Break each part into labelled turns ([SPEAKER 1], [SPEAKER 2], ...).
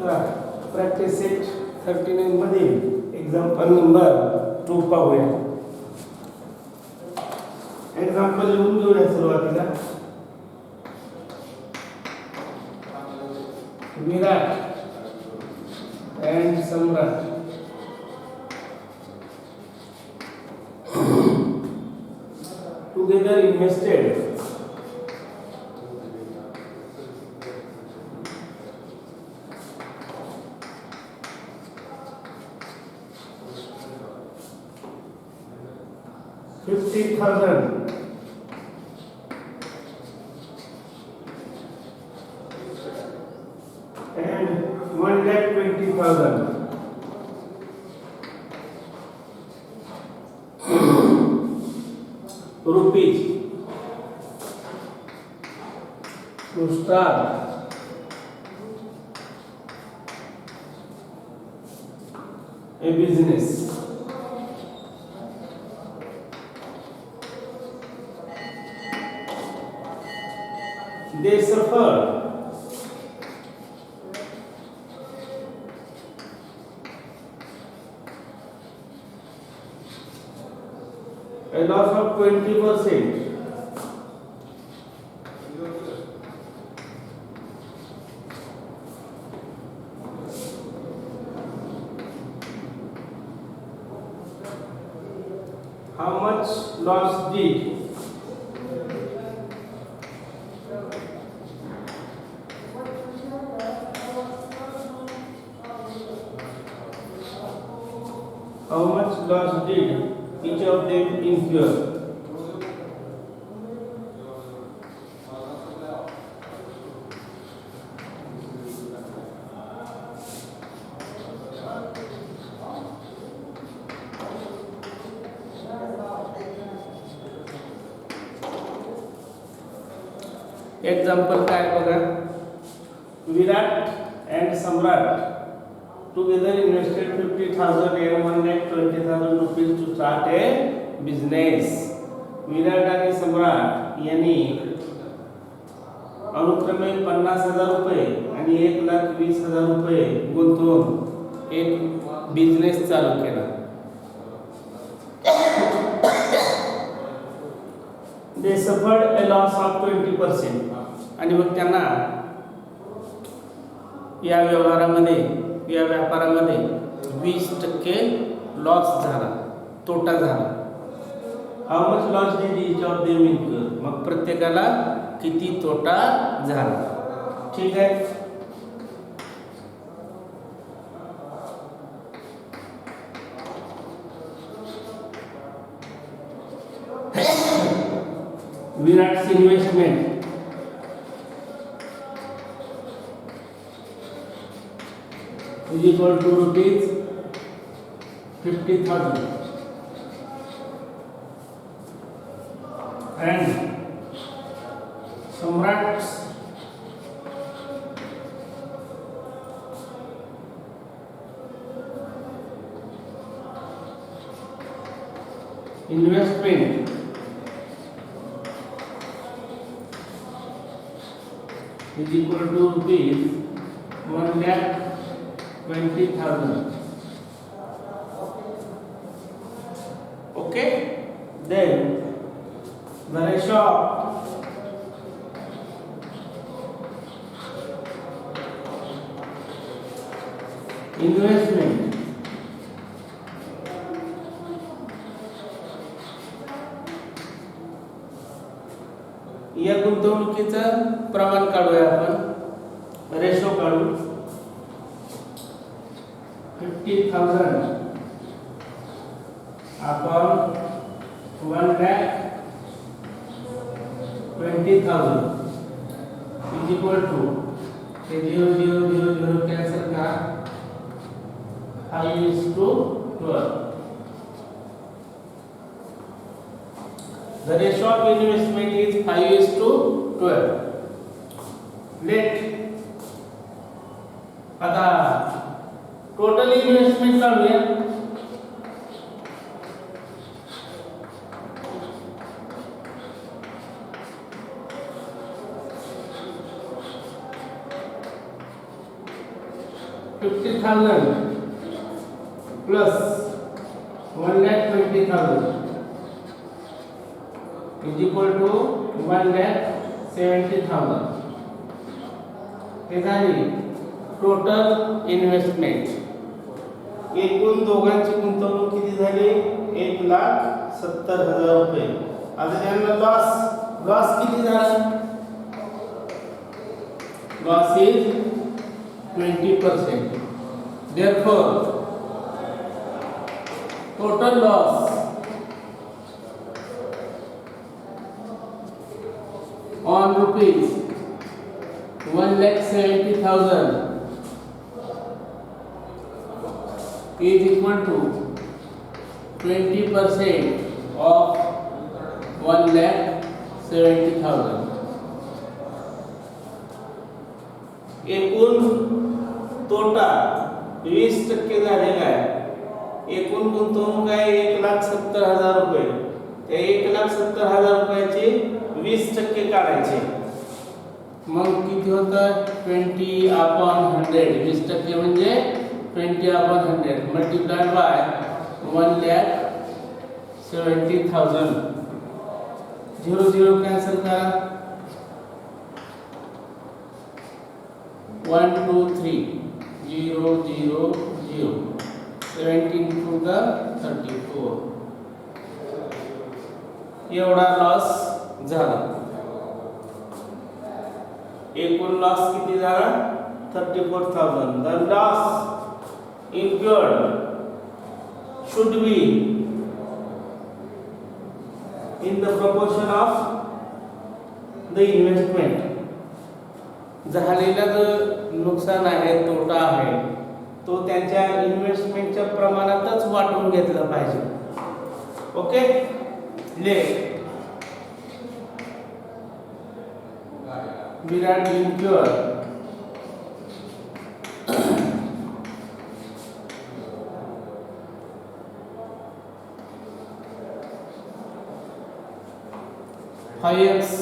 [SPEAKER 1] चला practice set 39 मधील example number 2 पाहूया. एक्झाम्पल लिहून घेऊया सुरुवातीला. Virat and Samrat together invested $50,000 and $120,000. Rupees to start a business. They suffer a loss of 20%. How much loss did each of them incur? Example काय बघा. Virat and Samrat together invested 50,000 and 120,000 rupees to start a business. Virat आणि सम्राट यांनी अनुक्रमे 50,000 रुपये आणि 1,20,000 रुपये गुंतवून एक बिझनेस चालू केला. They suffered a loss of 20%. आणि मग त्यांना या व्यवहारामध्ये या व्यापारामध्ये 20% लॉस झाला, तोटा झाला. How much loss did each of them incur? मग प्रत्येकाला किती तोटा झाला. ठीक आहे. Virat's investment is equal to rupees 50,000 and Samrat's investment is equal to rupees 1,20,000. Okay, then the ratio of investment या गुंतवणुकीचं प्रमाण काढूया आपण. रेशो काढू. 50,000 upon 1,20,000 is equal to 0 0 0 0 cancel का 5:12. The ratio of investment is 5:12. Let आता टोटल इन्व्हेस्टमेंट काढूया. 50,000 plus 1,20,000 is equal to 1,70,000. हे झाली total investment. एकूण दोघांची गुंतवणूक किती झाली? 1,70,000 रुपये. आता त्यांना लॉस किती झाला? Loss is 20%. Therefore, total loss on rupees 1,70,000 is equal to 20% of 1,70,000. एकूण तोटा 20% झालेला आहे. एकूण गुंतवणूक आहे 1,70,000 रुपये. त्या 1,70,000 रुपयाचे 20% काढायचे. मग किती होतं? 20/100. 20% म्हणजे 20/100 मल्टिप्लाइड बाय 1,70,000. 0 0 कॅन्सल करा. 1 2 3 0 0 0. 17 to the 34. एवढा लॉस झाला. एकूण लॉस किती झाला? 34,000. The loss incurred should be in the proportion of the investment. झालेला जो नुकसान आहे, तोटा आहे, तो त्यांच्या इन्व्हेस्टमेंटच्या प्रमाणातच वाटून घेतला पाहिजे. ओके. ले Virat incurred Hayeks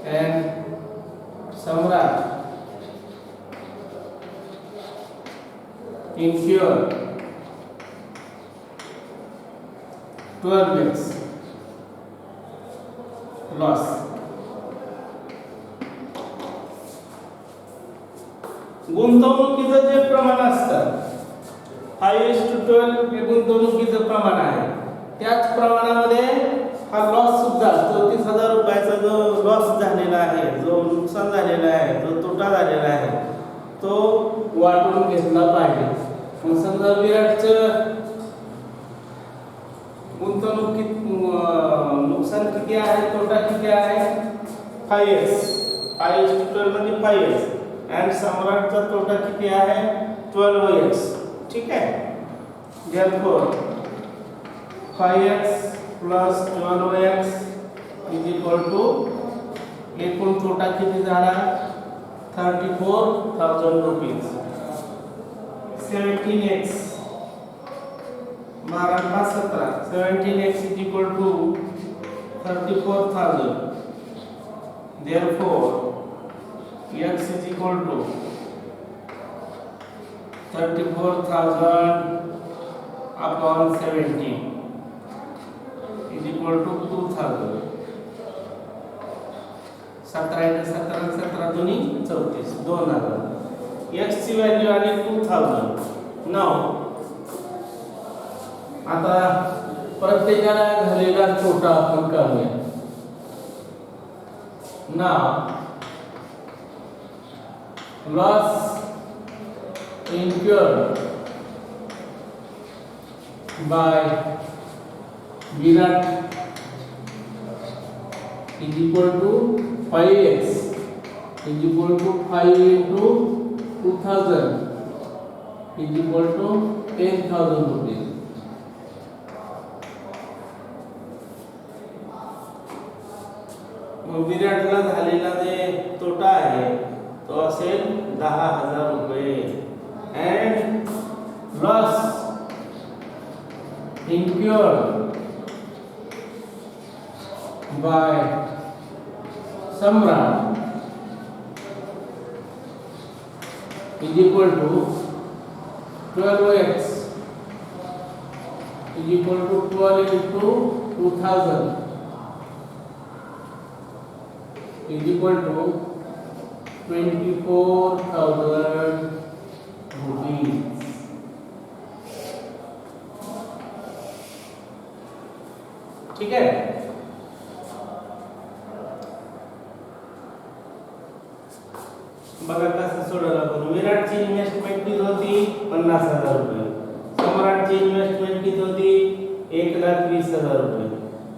[SPEAKER 1] and Samrat incurred 12x loss. गुंतवणुकीचं जे प्रमाण असतं, हायेस्ट टू 12 हे गुंतवणुकीचं प्रमाण आहे. त्याच प्रमाणामध्ये हा लॉस सुद्धा 34,000 रुपयाचा जो लॉस झालेला आहे, जो नुकसान झालेला आहे, जो तोटा झालेला आहे, तो वाटून घेतला पाहिजे. मग समजा विराटचं गुंतवणूक नुकसान किती आहे, तोटा किती आहे? 5x. हायेस्ट 12 म्हणजे 5x. अँड सम्राटचा तोटा किती आहे? 12x. ठीक आहे. Therefore 5x plus 12x is equal to एकूण तोटा किती झाला? 34,000 rupees. 17x 17 17x is equal to 34,000. Therefore x is equal to 34,000 upon 17 is equal to 2,000. 17 दोन्ही 34 2,000. x ची व्हॅल्यू आली 2,000. नाव आता प्रत्येकाला झालेला तोटा आपण काढूया. नाव loss incurred by Virat is equal to 5x is equal to 5 into 2,000 is equal to 10,000 rupees. विराटला झालेला जे तोटा आहे तो असेल 10,000 रुपये. and loss incurred by Samrat is equal to 12x is equal to 12 into 2000 is equal to 24,000 rupees. ठीक है, बघा कसं सोडवलं आपण. विराटची इन्व्हेस्टमेंट किती होती 50,000 रुपये. सम्राटची इन्व्हेस्टमेंट किती होती 1,20,000 रुपये.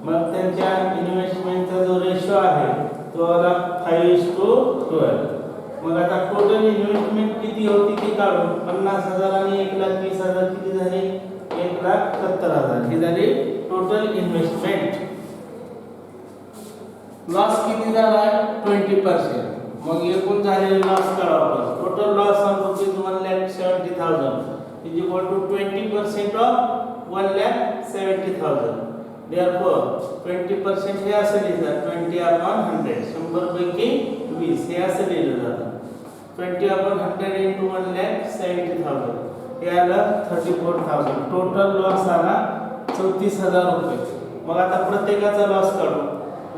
[SPEAKER 1] मग त्यांच्या इन्व्हेस्टमेंटचा जो रेशो आहे तो आला 5:12. मग आता टोटल इन्व्हेस्टमेंट किती होती ती काढून 50,000 आणि 1,20,000 किती झाली 1,70,000 ही झाली टोटल इन्व्हेस्टमेंट. लॉस किती झाला 20%. मग एकूण झालेले लॉस काढा आपण. Total loss on rupees 1,70,000 is equal to 20% of 1,70,000. therefore 20% हे असं लिहितात 20/100. 100 पैकी 20 हे असं लिहिलं जातं. 20/100 into 1,70,000 हे आलं 34,000. टोटल लॉस आला 34,000 रुपये. मग आता प्रत्येकाचा लॉस काढू.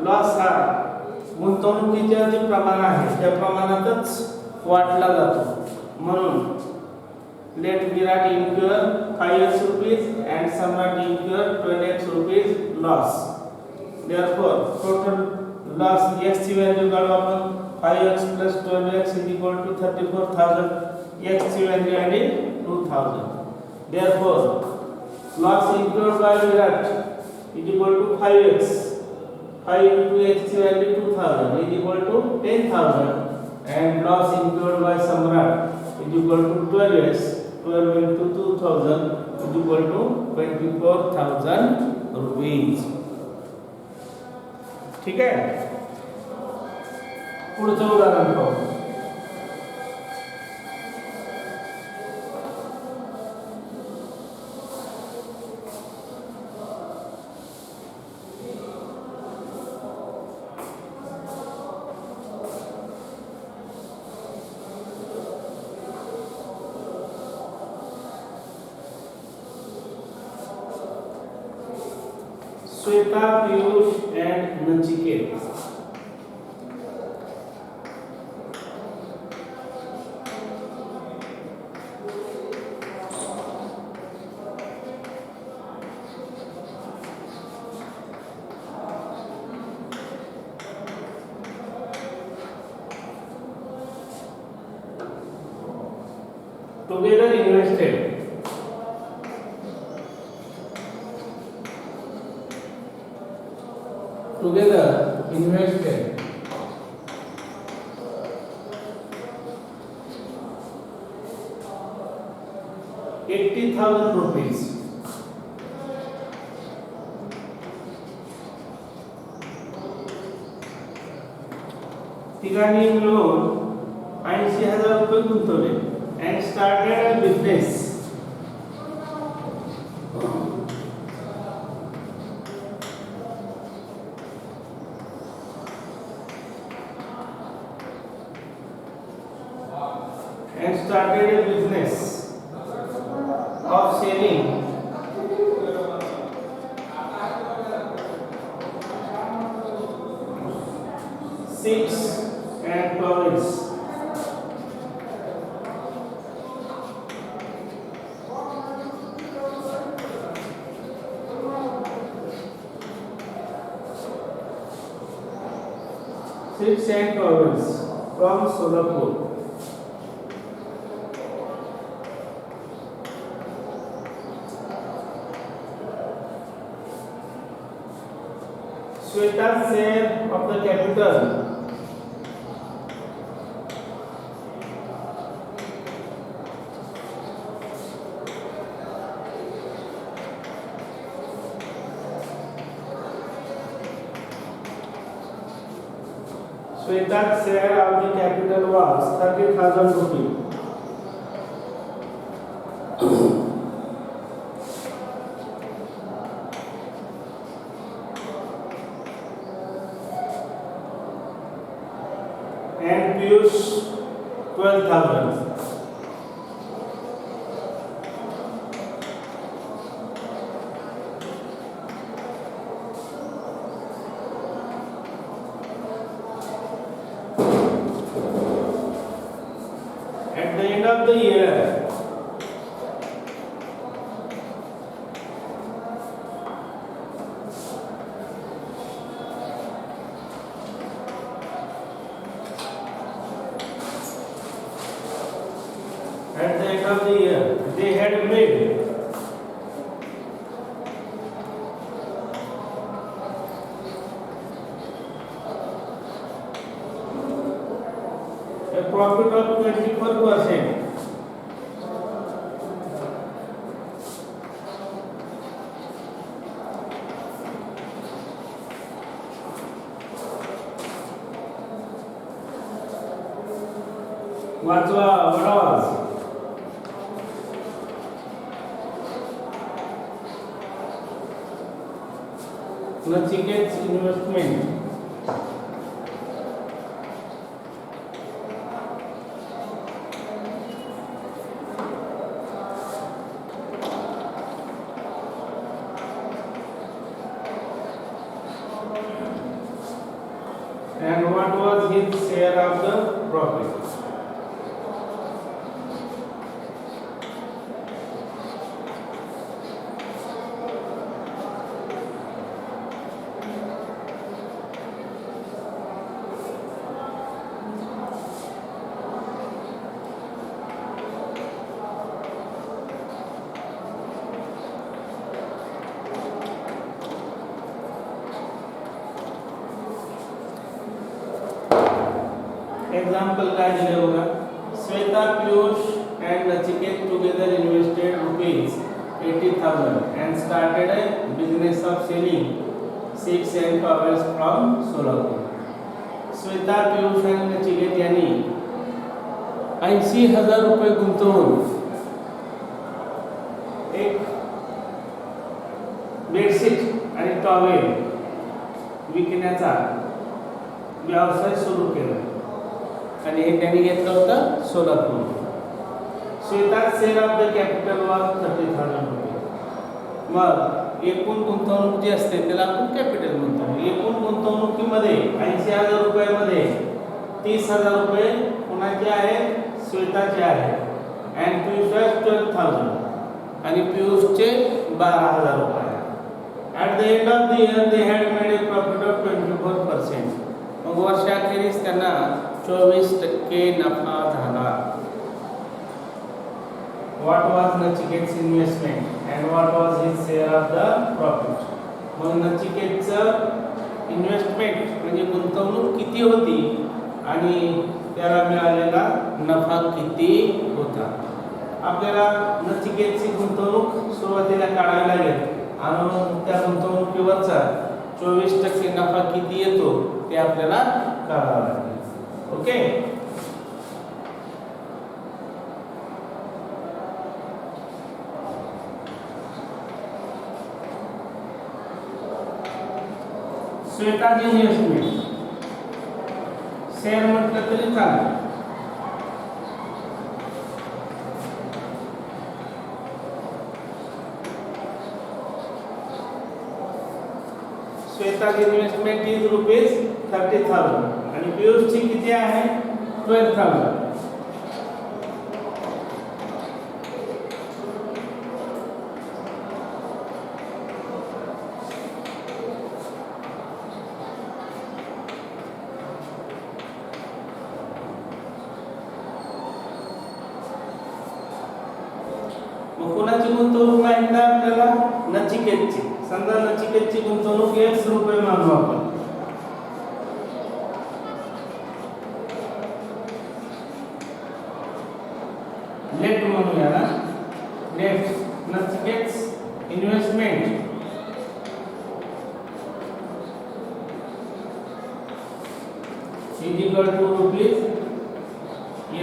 [SPEAKER 1] लॉस हा गुंतवणुकीचे जे प्रमाण आहे त्या प्रमाणातच वाटला जातो. म्हणून let Virat incur 5x rupees and Samrat incur 12x rupees loss. Therefore total loss x ची व्हॅल्यू काढू आपण. 5x plus 12x is equal to 34,000. x ची व्हॅल्यू आली 2,000. Therefore loss incurred by Virat is equal to 5x. 5 into x ची value 2,000 is equal to 10,000 and loss incurred by Samrat is equal to 12x. 12 into 2,000 is equal to 24,000 rupees. ठीक है, पुढचं उदाहरण पाहू. Shweta, Piyush and Nachiket. Together invested ₹80,000. ठिकाणी मिळून 80,000 रुपये गुंतवले and started a business. Of selling silks and clothes. Silks and clothes from Solapur. Shweta's share of the capital Shweta's share of the capital was 30,000 rupees. And Piyush 12,000. At the end of the year, they had made a profit of 24%. What was? Nachiket's investment. And what was his share of the profit? Example काय दिले बघा. Shweta, Piyush and Nachiket together invested rupees 80,000 and started a business of selling seeds and towels from Solapur. Shweta, Piyush आणि नचिकेत यांनी 80,000 रुपये गुंतवून एक bedsheet आणि towel विकण्याचा व्यवसाय सुरू केला आणि हे त्यांनी घेतलं होतं Solapur. Shweta share of the capital was 30,000 रुपये. मग एकूण गुंतवणूक जी असते त्याला आपण कॅपिटल म्हणतो. एकूण गुंतवणुकीमध्ये 80,000 रुपयामध्ये 30,000 रुपये कुणाचे आहेत? श्वेताचे आहेत. अँड पीयूष 12,000 आणि पीयूषचे 12,000 रुपये. At the end of the year they had made a profit of 24%. मग वर्षाखेरीस त्यांना 24% नफा झाला. What was Nachiket's investment and what was his share of the profit? मग नचिकेतचं इन्व्हेस्टमेंट म्हणजे गुंतवणूक किती होती आणि त्याला मिळालेला नफा किती होता. आपल्याला नचिकेतची गुंतवणूक सुरुवातीला काढावी लागेल आणि त्या गुंतवणुकीवरचा 24% नफा किती येतो ते आपल्याला काढावं लागेल. ओके. श्वेताची इन्व्हेस्टमेंट शेअर म्हटलं तरी चालेल. श्वेताची इन्व्हेस्टमेंट इज रुपीज 30,000 आणि पीयूषची किती आहे? 12,000. मग कोणाची गुंतवणूक माहिती आहे आपल्याला? नचिकेतची. समजा नचिकेतची गुंतवणूक 1 रुपये मानू आपण. नेट म्हणूया ना. Net Nachiket's investment is equal to rupees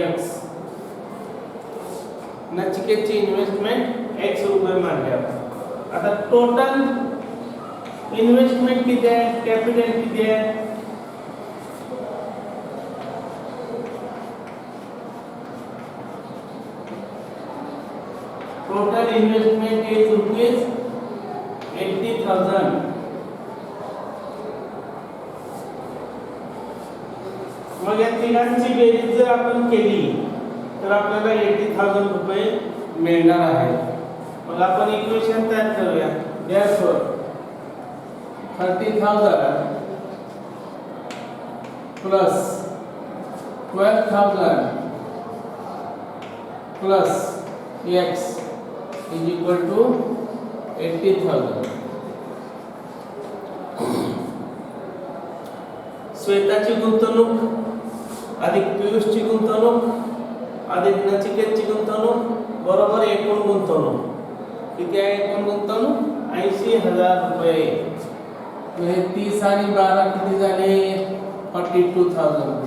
[SPEAKER 1] x. नचिकेतची इन्व्हेस्टमेंट x रुपये मानले आपण. आता टोटल इन्व्हेस्टमेंट किती आहे? कॅपिटल किती आहे? Total investment is rupees 80,000. मग या तिघांची बेरीज जर आपण केली तर आपल्याला 80,000 रुपये मिळणार आहेत. मग आपण इक्वेशन तयार करूया. Therefore 30,000 plus 12,000 plus x is equal to 80,000. श्वेताची गुंतवणूक अधिक पियुषची गुंतवणूक अधिक नचिकेतची गुंतवणूक बरोबर एकूण गुंतवणूक किती आहे? एकूण गुंतवणूक 80,000 रुपये. हे 30 आणि 12 किती झाले? 42,000 रुपये.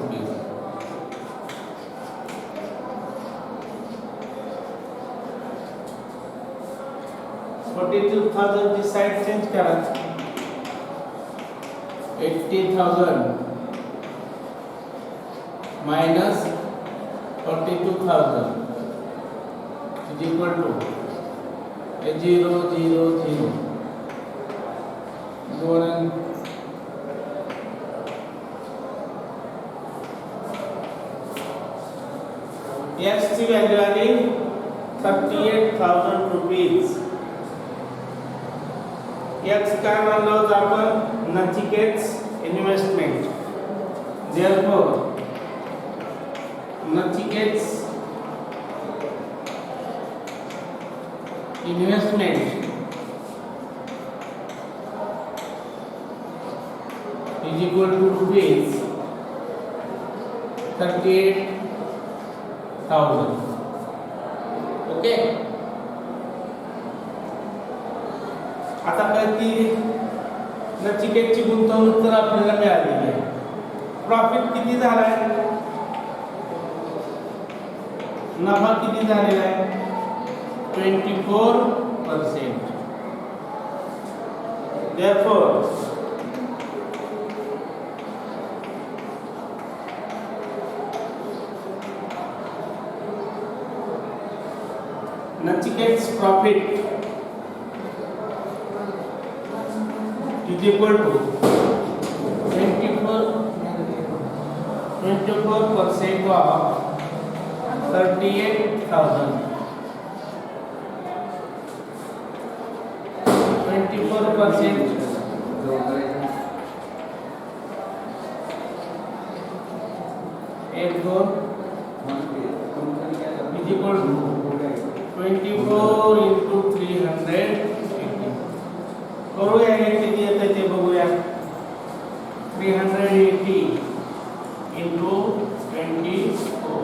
[SPEAKER 1] ची साइड चेंज करा. 80,000 minus 42,000 is equal to 0 0 0 2 x ची व्हॅल्यू आली 38,000 रुपीज. x काय मानलं होतं आपण? Nachiket's investment. Therefore Nachiket's investment is equal to rupees 38,000. Okay. आता काय ती नचिकेतची गुंतवणूक तर आपल्याला मिळालेली आहे. प्रॉफिट किती झालाय? नफा किती झालेला आहे? 24%. Therefore Nachiket's profit is equal to 24% of 38,000. 24% एक दो is equal to 24 into 380. करूया हे किती येतं ते बघूया. 380 into 24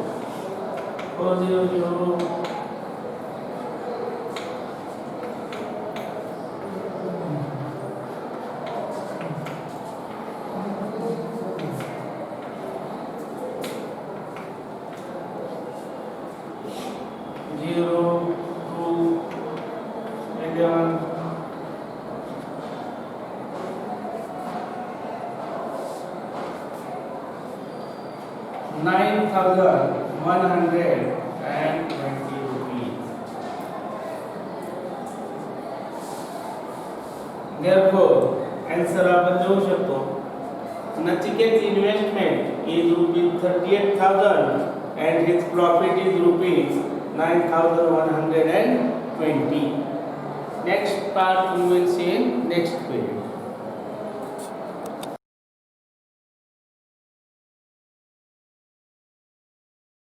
[SPEAKER 1] 400 9,120 rupees. Therefore, answer आपण देऊ शकतो. Nachiket's investment is rupees 38,000 and his profit is rupees 9,120. Next part we will see in next period.